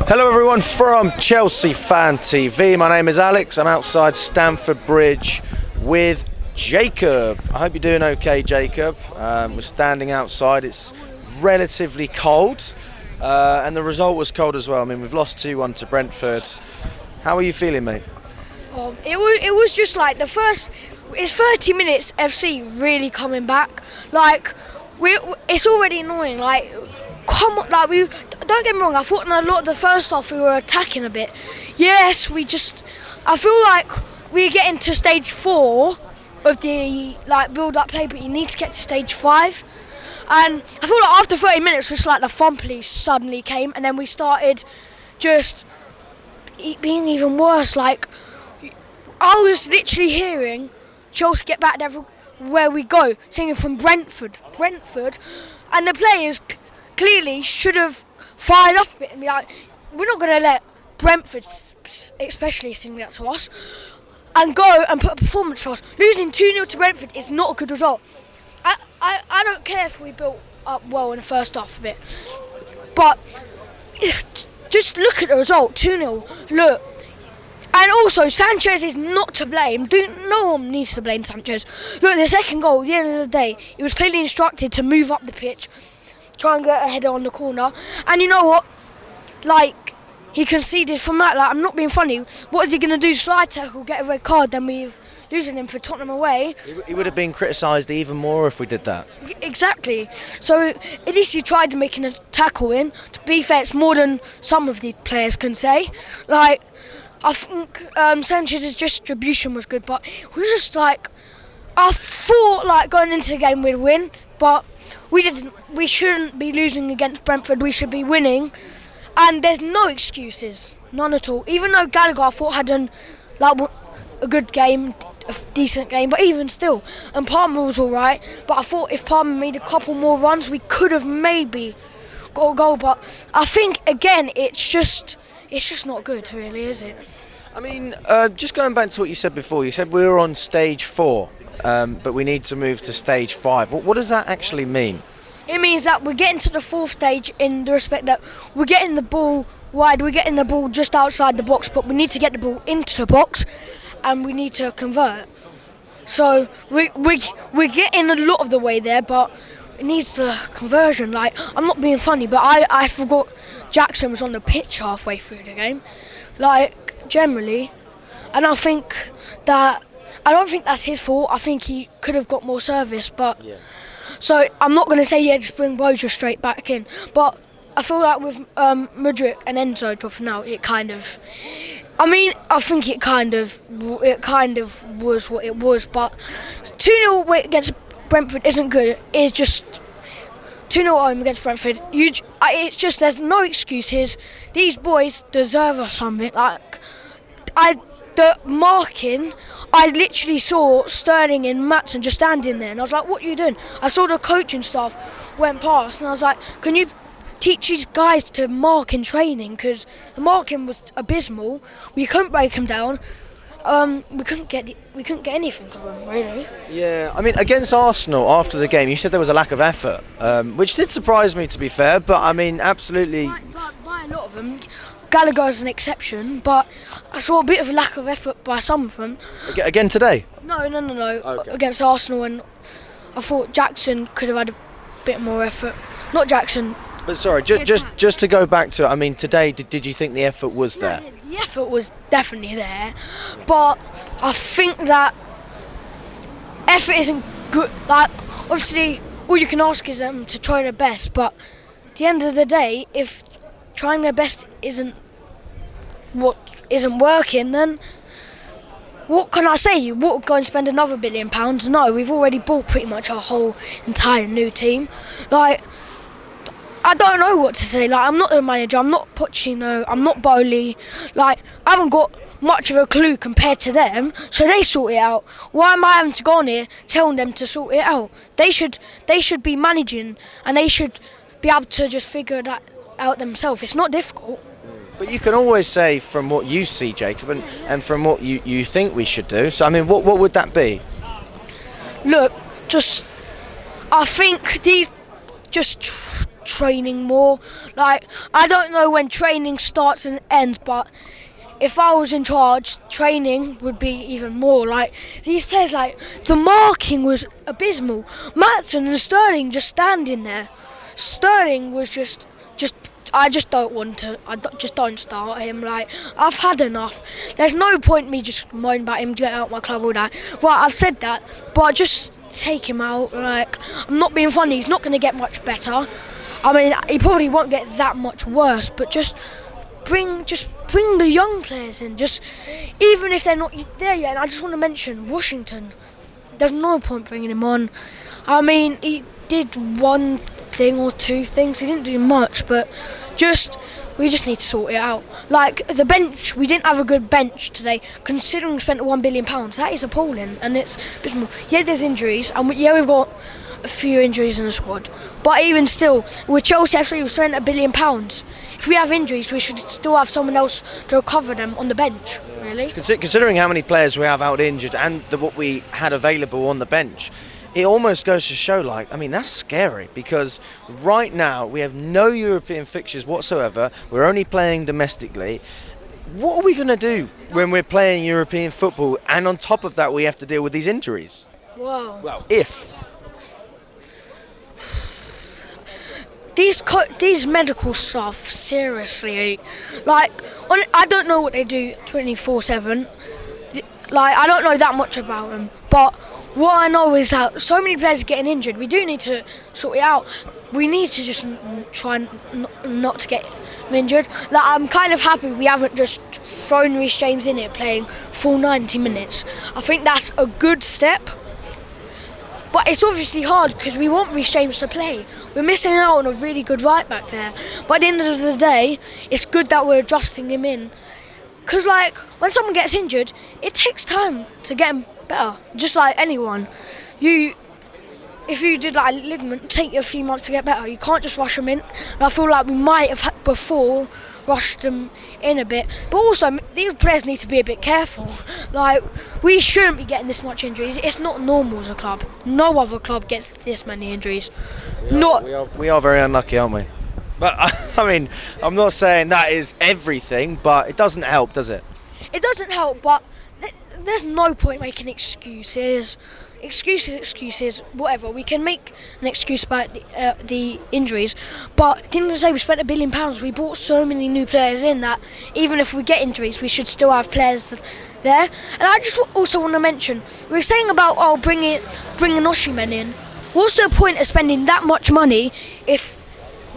Hello everyone from Chelsea Fan TV. My name is Alex. I'm outside Stamford Bridge with Jacob. I hope you're doing okay, Jacob. We're standing outside. It's relatively cold and the result was cold as well. I mean, we've lost 2-1 to Brentford. How are you feeling, mate? It was just like it's 30 minutes FC really coming back. Like, it's already annoying. Like, come on, like, don't get me wrong, I thought in a lot of the first half we were attacking a bit. Yes, I feel like we're getting to stage 4 of the build-up play, but you need to get to stage 5. And I feel like after 30 minutes, just like the fun police suddenly came, and then we started just being even worse. Like, I was literally hearing Chelsea get back everywhere we go, singing from Brentford, and the players clearly should have fired up a bit and be like, we're not going to let Brentford especially sing that to us and go and put a performance for us. Losing 2-0 to Brentford is not a good result. I don't care if we built up well in the first half of it, but just look at the result, 2-0, look. And also, Sanchez is not to blame. No one needs to blame Sanchez. Look, the second goal, at the end of the day, he was clearly instructed to move up the pitch, try and get a header on the corner. And you know what? Like, he conceded from that. Like, I'm not being funny. What is he going to do? Slide tackle, get a red card, then we're losing him for Tottenham away. He would have been criticised even more if we did that. Exactly. So, at least he tried to make a tackle in. To be fair, it's more than some of these players can say. Like, I think Sanchez's distribution was good, but we were just like, I thought like going into the game we'd win, but we didn't. We shouldn't be losing against Brentford. We should be winning, and there's no excuses, none at all. Even though Gallagher, I thought, had a good game, a decent game, but even still, and Palmer was all right. But I thought if Palmer made a couple more runs, we could have maybe got a goal. But I think again, it's just not good, really, is it? I mean, just going back to what you said before, you said we were on stage 4, but we need to move to stage 5. What does that actually mean? It means that we're getting to the 4th stage in the respect that we're getting the ball wide, we're getting the ball just outside the box, but we need to get the ball into the box and we need to convert. So we're getting a lot of the way there, but it needs the conversion. Like, I'm not being funny, but I forgot Jackson was on the pitch halfway through the game, like, generally, and I don't think that's his fault. I think he could have got more service, but yeah. So I'm not going to say just bring Boja straight back in, but I feel like with Mudryk and Enzo dropping out, I think it kind of was what it was, but 2-0 against Brentford isn't good. It's just 2-0 home against Brentford. It's just, there's no excuses. These boys deserve something. Like, the marking, I literally saw Sterling and Maatsen just standing there, and I was like, what are you doing? I saw the coaching staff went past, and I was like, can you teach these guys to mark in training? Because the marking was abysmal. We couldn't break them down. We couldn't get anything of them, really. Yeah, I mean, against Arsenal after the game, you said there was a lack of effort, which did surprise me, to be fair. But I mean, absolutely. By a lot of them, Gallagher's an exception, but I saw a bit of a lack of effort by some of them. Again today? No. Okay. Against Arsenal, and I thought Jackson could have had a bit more effort. Not Jackson. But sorry, just to go back to it, I mean, today, did you think the effort was there? The effort was definitely there, but I think that effort isn't good. Like, obviously, all you can ask is them to try their best, but at the end of the day, if trying their best isn't working, then what can I say? What, go and spend another £1 billion? No, we've already bought pretty much our whole entire new team. Like, I don't know what to say. Like, I'm not the manager, I'm not Pochettino, I'm not Bowley. Like, I haven't got much of a clue compared to them, so they sort it out. Why am I having to go on here telling them to sort it out? They should be managing, and they should be able to just figure that out themselves. It's not difficult. But you can always say from what you see, Jacob, and from what you think we should do. So, I mean, what would that be? Look, I think these just training more. Like, I don't know when training starts and ends, but if I was in charge, training would be even more. Like, these players, like, the marking was abysmal. Maatson and Sterling just standing there. Sterling was just I just don't want to. Just don't start him. Like, I've had enough. There's no point me just moaning about him, get out my club, all that. Right, I've said that, but just take him out. Like, I'm not being funny. He's not going to get much better. I mean, he probably won't get that much worse. But just bring the young players in. Just even if they're not there yet. And I just want to mention Washington. There's no point bringing him on. I mean, he did one thing or two things. He didn't do much, but we just need to sort it out. Like, the bench, we didn't have a good bench today, considering we spent £1 billion. That is appalling, and it's abysmal. Yeah, there's injuries, and we've got a few injuries in the squad. But even still, with Chelsea FC, we spent £1 billion. If we have injuries, we should still have someone else to cover them on the bench, really. Considering how many players we have out injured and what we had available on the bench, it almost goes to show, like, I mean, that's scary, because right now we have no European fixtures whatsoever. We're only playing domestically. What are we going to do when we're playing European football, and on top of that we have to deal with these injuries? Wow. Well, if. These medical staff, seriously, like, I don't know what they do 24/7. Like, I don't know that much about them, but what I know is that so many players are getting injured. We do need to sort it out. We need to just try not to get injured. Like, I'm kind of happy we haven't just thrown Reece James in it playing full 90 minutes. I think that's a good step. But it's obviously hard because we want Reece James to play. We're missing out on a really good right back there. But at the end of the day, it's good that we're adjusting him in. Because, like, when someone gets injured, it takes time to get him better. Just like anyone. If you did, like, a ligament, it'd take you a few months to get better. You can't just rush them in. And I feel like we might have before rushed them in a bit. But also, these players need to be a bit careful. Like, we shouldn't be getting this much injuries. It's not normal as a club. No other club gets this many injuries. We are very unlucky, aren't we? But, I mean, I'm not saying that is everything, but it doesn't help, does it? It doesn't help, but there's no point making excuses. Excuses, whatever. We can make an excuse about the injuries, but at the end of the day, we spent £1 billion. We bought so many new players in that even if we get injuries, we should still have players there. And I just also want to mention, we were saying about bringing Osimhen in. What's the point of spending that much money if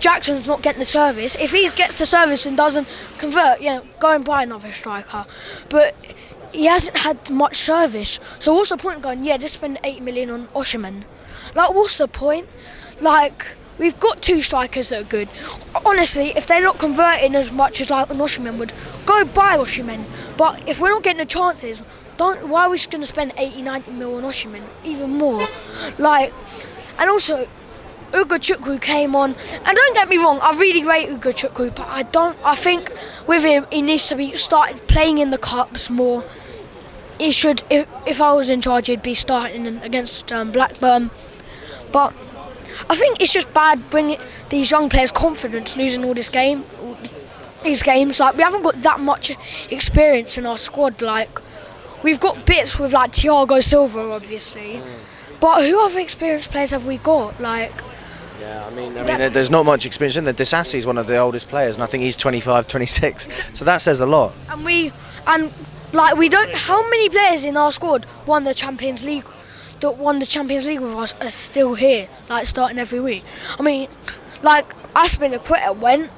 Jackson's not getting the service? If he gets the service and doesn't convert, go and buy another striker. But he hasn't had much service. So what's the point of going, just spend 8 million on Osimhen? Like, what's the point? Like, we've got two strikers that are good. Honestly, if they're not converting as much as like an Osimhen would, go buy Osimhen. But if we're not getting the chances, why are we going to spend 80-90 mil on Osimhen? Even more. Like, and also, Ugochukwu came on, and don't get me wrong, I really rate Ugochukwu, but I think with him, he needs to be started playing in the cups more. He should, if I was in charge, he'd be starting against Blackburn. But I think it's just bad bringing these young players confidence, losing all these games. Like, we haven't got that much experience in our squad. Like, we've got bits with like Thiago Silva, obviously, but who other experienced players have we got? Like. Yeah, I mean, there's not much experience in there. Disassi is one of the oldest players, and I think he's 25, 26. So that says a lot. We don't. How many players in our squad won the Champions League? That won the Champions League with us are still here, like starting every week. I mean, like Aspilicueta went,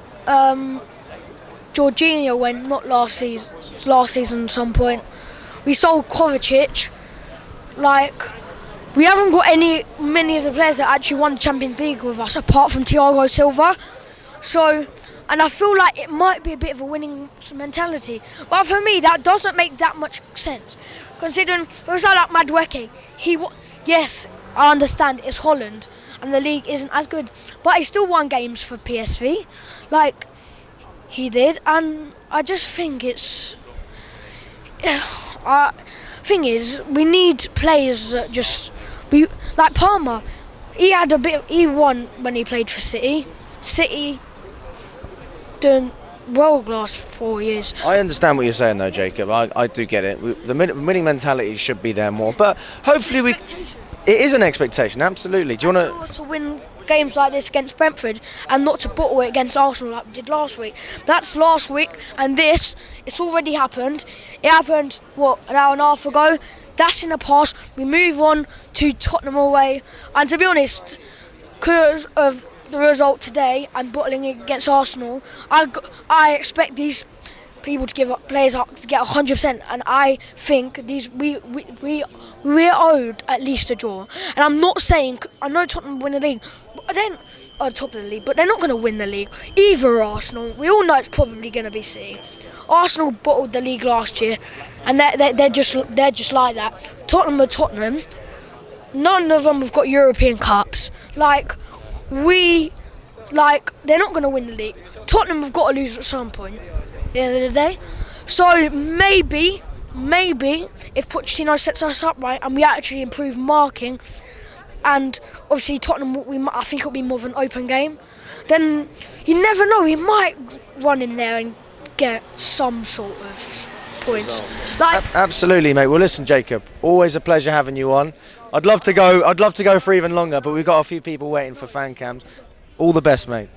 Jorginho went, not last season at some point. We sold Kovacic, like. We haven't got many of the players that actually won the Champions League with us, apart from Thiago Silva. So, and I feel like it might be a bit of a winning mentality. But for me, that doesn't make that much sense. Considering, for a like Madueke, yes, I understand it's Holland, and the league isn't as good. But he still won games for PSV, like he did. And I just think it's... thing is, we need players that just... like Palmer, he won when he played for City, City doing well the last 4 years. I understand what you're saying though, Jacob. I do get it. The winning mentality should be there more, but hopefully it is an expectation, absolutely. Do you want to win games like this against Brentford and not to bottle it against Arsenal like we did last week? That's last week, and it's already happened. It happened, an hour and a half ago. That's in the past. We move on to Tottenham away, and to be honest, because of the result today and bottling it against Arsenal, I expect these people to give up players up to get 100%, and I think we're owed at least a draw. And I'm not saying, I know Tottenham win the league, but then top of the league, but they're not going to win the league. Either Arsenal, we all know it's probably going to be City. Arsenal bottled the league last year, and they're just like that. Tottenham are Tottenham. None of them have got European cups. They're not going to win the league. Tottenham have got to lose at some point at the end of the day. So maybe if Pochettino sets us up right and we actually improve marking, and obviously Tottenham, I think it'll be more of an open game, then you never know, we might run in there and get some sort of points. Absolutely, mate. Well, listen, Jacob, always a pleasure having you on. I'd love to go for even longer, but we've got a few people waiting for fan cams. All the best, mate.